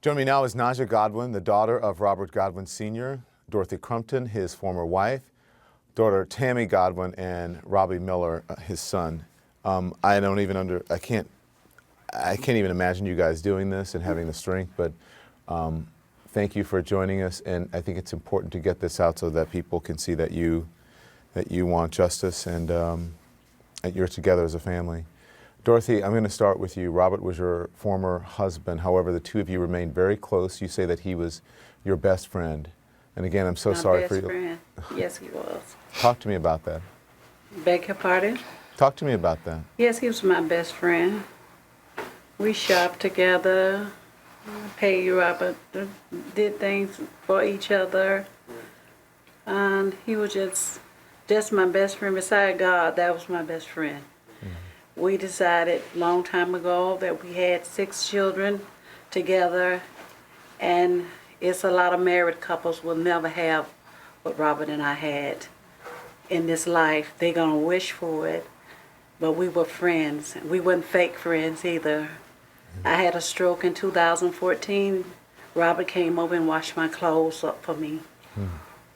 Joining me now is Naja Godwin, the daughter of Robert Godwin Sr., Dorothy Crumpton, his former wife, daughter Tammy Godwin, and Robbie Miller, his son. I can't even imagine you guys doing this and having the strength, but thank you for joining us, and I think it's important to get this out so that people can see that you want justice and that you're together as a family. Dorothy, I'm going to start with you. Robert was your former husband. However, the two of you remained very close. You say that he was your best friend. And again, I'm so sorry for you. My best friend. Yes, he was. Talk to me about that. Beg your pardon? Talk to me about that. Yes, he was my best friend. We shopped together. Paid Robert, did things for each other. And he was just my best friend. Beside God, that was my best friend. We decided a long time ago that we had 6 children together, and it's a lot of married couples will never have what Robert and I had in this life. They're gonna wish for it, but we were friends. We weren't fake friends either. I had a stroke in 2014. Robert came over and washed my clothes up for me.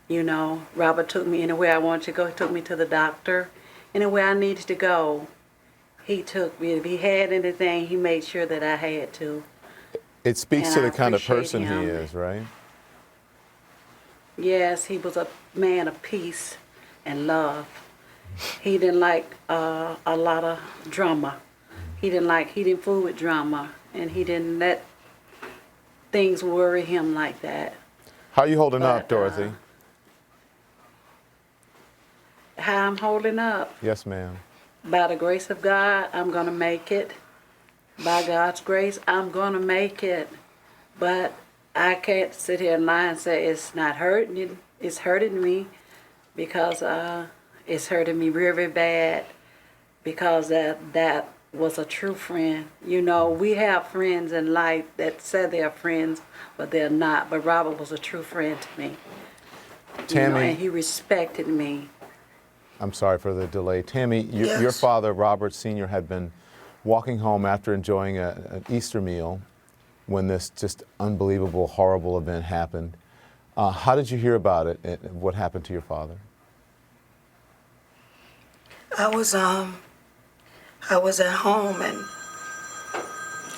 You know, Robert took me anywhere I wanted to go. He took me to the doctor, anywhere I needed to go. He took me. If he had anything, he made sure that I had to. It speaks And to I the kind of person appreciate he him. is, right? Yes, he was a man of peace and love. He didn't like a lot of drama. He didn't fool with drama, and he didn't let things worry him like that. How are you holding up, Dorothy? How I'm holding up? Yes, ma'am. By the grace of God, I'm gonna make it. By God's grace, I'm gonna make it. But I can't sit here and lie and say it's not hurting you. It's hurting me because it's hurting me very bad because that was a true friend. You know, we have friends in life that say they're friends, but they're not. But Robert was a true friend to me. Tammy, You know, and he respected me. I'm sorry for the delay. Tammy, Yes. your father, Robert Sr., had been walking home after enjoying an Easter meal when this just unbelievable, horrible event happened. How did you hear about it and what happened to your father? I was at home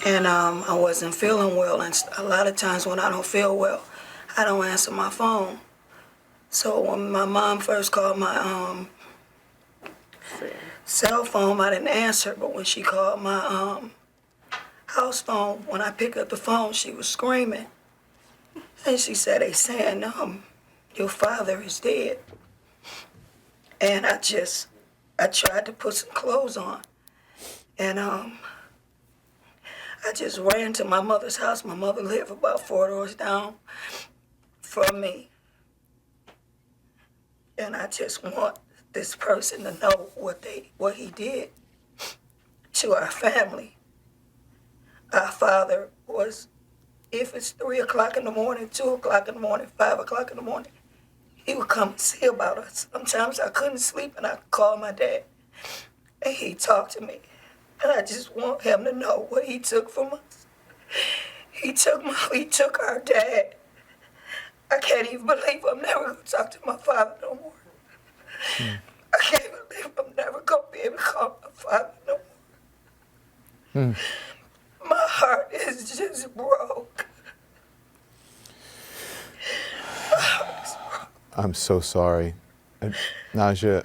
and I wasn't feeling well, and a lot of times when I don't feel well, I don't answer my phone. So when my mom first called my cell phone, I didn't answer, but when she called my house phone, when I picked up the phone, she was screaming. And she said, they saying, your father is dead. And I tried to put some clothes on. And I just ran to my mother's house. My mother lived about 4 doors down from me. And I just want this person to know what he did to our family. Our father was, if it's 3 o'clock in the morning, 2 o'clock in the morning, 5 o'clock in the morning, he would come and see about us. Sometimes I couldn't sleep and I could call my dad and he'd talk to me. And I just want him to know what he took from us. He took our dad. I can't even believe I'm never gonna talk to my father no more. I can't believe I'm never gonna be able to call my father no more. My heart is just broke. I'm so sorry. Naja,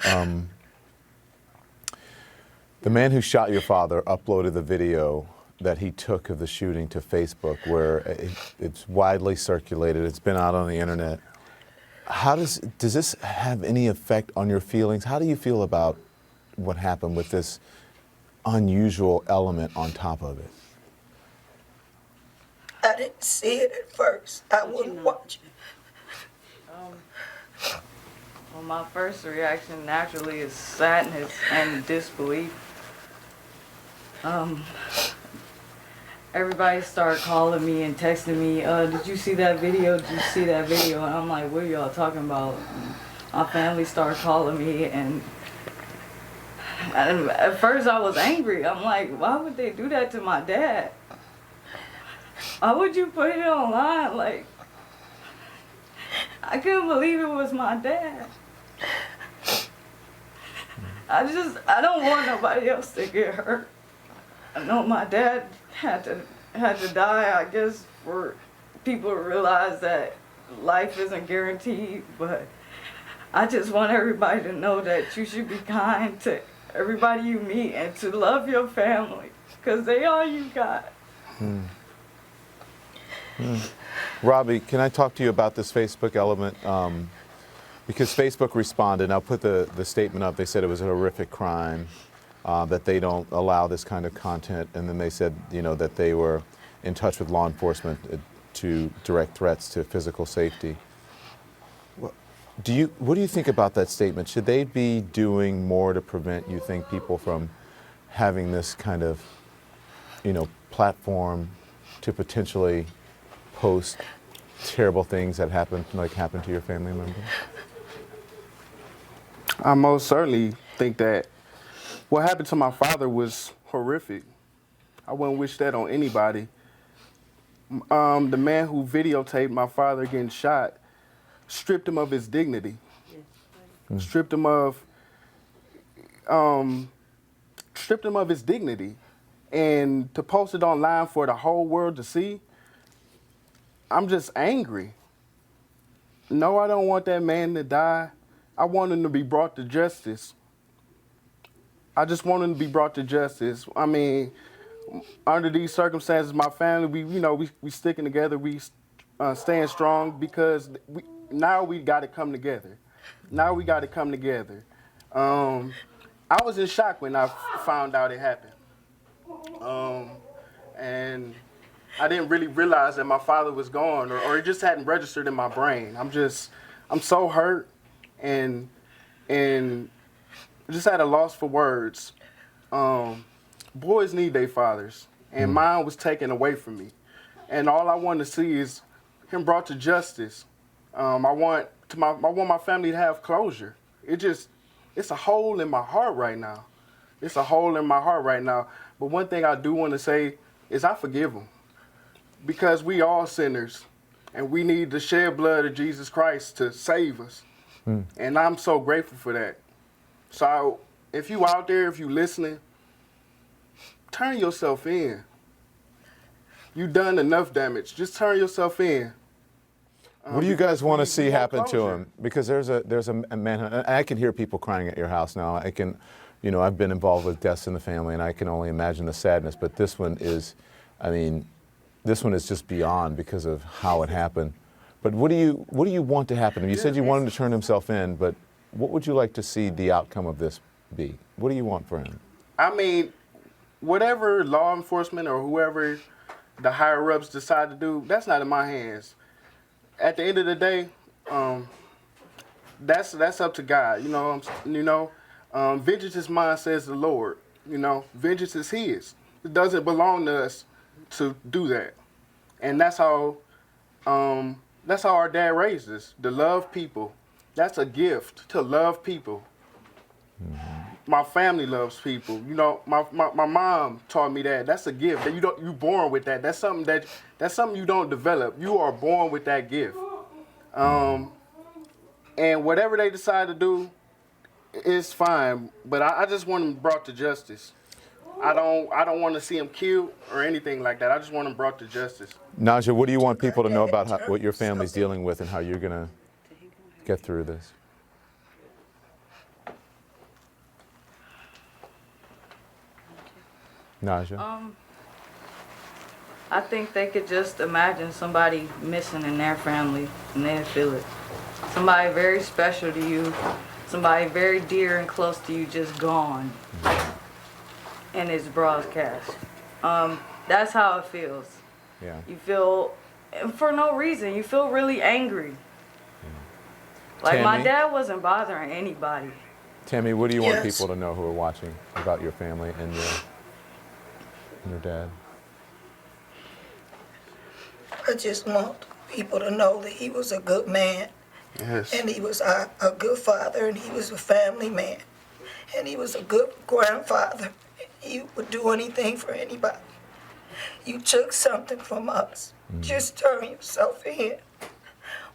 the man who shot your father uploaded the video that he took of the shooting to Facebook, where it's widely circulated. It's been out on the internet. Does this have any effect on your feelings? How do you feel about what happened with this unusual element on top of it? I didn't see it at first. I wouldn't watch it. Well, my first reaction naturally is sadness and disbelief. Everybody started calling me and texting me, did you see that video? Did you see that video? And I'm like, what are y'all talking about? And my family started calling me, and at first I was angry. I'm like, why would they do that to my dad? why would you put it online? Like, I couldn't believe it was my dad. I don't want nobody else to get hurt. I know my dad had to die, I guess, for people to realize that life isn't guaranteed, but I just want everybody to know that you should be kind to everybody you meet and to love your family, because they all you got. Robbie, can I talk to you about this Facebook element? Because Facebook responded, I'll put the statement up, they said it was a horrific crime, that they don't allow this kind of content, and then they said, you know, that they were in touch with law enforcement to direct threats to physical safety. What do you think about that statement? Should they be doing more to prevent, you think, people from having this kind of, you know, platform to potentially post terrible things that happened to your family member? I most certainly think that what happened to my father was horrific. I wouldn't wish that on anybody. The man who videotaped my father getting shot stripped him of his dignity, stripped him of his dignity, and to post it online for the whole world to see. I'm just angry. No, I don't want that man to die. I want him to be brought to justice. I just want him to be brought to justice. I mean, under these circumstances, my family, we sticking together, we staying strong because now we got to come together. Now we got to come together. I was in shock when I found out it happened. And I didn't really realize that my father was gone, or it just hadn't registered in my brain. I'm so hurt and just at a loss for words. Boys need their fathers, and mine was taken away from me. And all I want to see is him brought to justice. I want my family to have closure. It's a hole in my heart right now. It's a hole in my heart right now. But one thing I do want to say is I forgive him. Because we all sinners, and we need the shed blood of Jesus Christ to save us. And I'm so grateful for that. So if you out there, if you listening, turn yourself in. You done enough damage. Just turn yourself in. What do you guys want to see want happen to closure. him? Because there's a manhunt. I can hear people crying at your house now. I can, you know, I've been involved with deaths in the family, and I can only imagine the sadness. But this one is, I mean, this one is just beyond because of how it happened. But what do you want to happen? You said you want him to turn himself in, but what would you like to see the outcome of this be? What do you want for him? I mean, whatever law enforcement or whoever the higher ups decide to do, that's not in my hands. At the end of the day, that's up to God. Vengeance is mine, says the Lord. Vengeance is His. It doesn't belong to us to do that, and that's how our dad raised us, to love people. That's a gift, to love people. My family loves people. My mom taught me that. That's a gift. That you born with that. That's something you don't develop. You are born with that gift. And whatever they decide to do, it's fine. But I just want them brought to justice. I don't want to see him killed or anything like that. I just want him brought to justice. Naja, what do you want people to know about what your family's dealing with and how you're going to get through this? Naja? I think they could just imagine somebody missing in their family and they'd feel it. Somebody very special to you, somebody very dear and close to you just gone. And it's broadcast. That's how it feels. Yeah. You feel, and for no reason, you feel really angry. Like my Tammy? dad wasn't bothering anybody. Tammy, what do you want Yes. people to know who are watching about your family and your dad? I just want people to know that he was a good man, Yes. and he was a good father, and he was a family man, and he was a good grandfather. He would do anything for anybody. You took something from us. Just turn yourself in.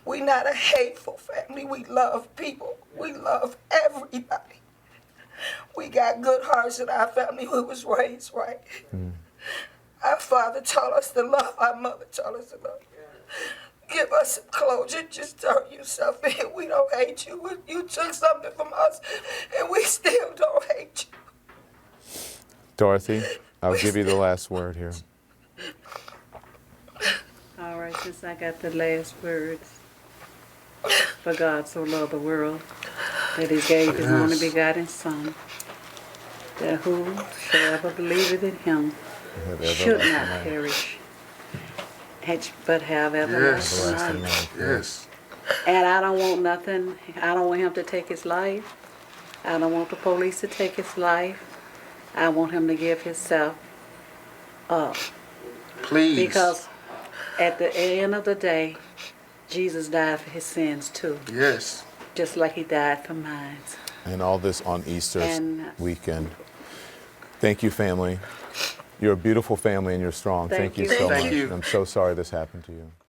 We not a hateful family. We love people. We love everybody. We got good hearts in our family. We was raised right. Our father taught us to love. Our mother taught us to love. Give us some closure. Just turn yourself in. We don't hate you. You took something from us, and we still don't hate you. Dorothy, I'll give you the last word here. All right, since I got the last words. For God so loved the world that he gave his only begotten Son, that whosoever believeth in him Have should not everlasting life. perish, but have everlasting Everlasting life. life. Yes. And I don't want nothing, I don't want him to take his life. I don't want the police to take his life. I want him to give himself up. Please. Because at the end of the day, Jesus died for his sins too, Yes. just like he died for mine. And all this on Easter And- weekend. Thank you, family. You're a beautiful family and you're strong. Thank Thank you you. so Thank much. you. I'm so sorry this happened to you.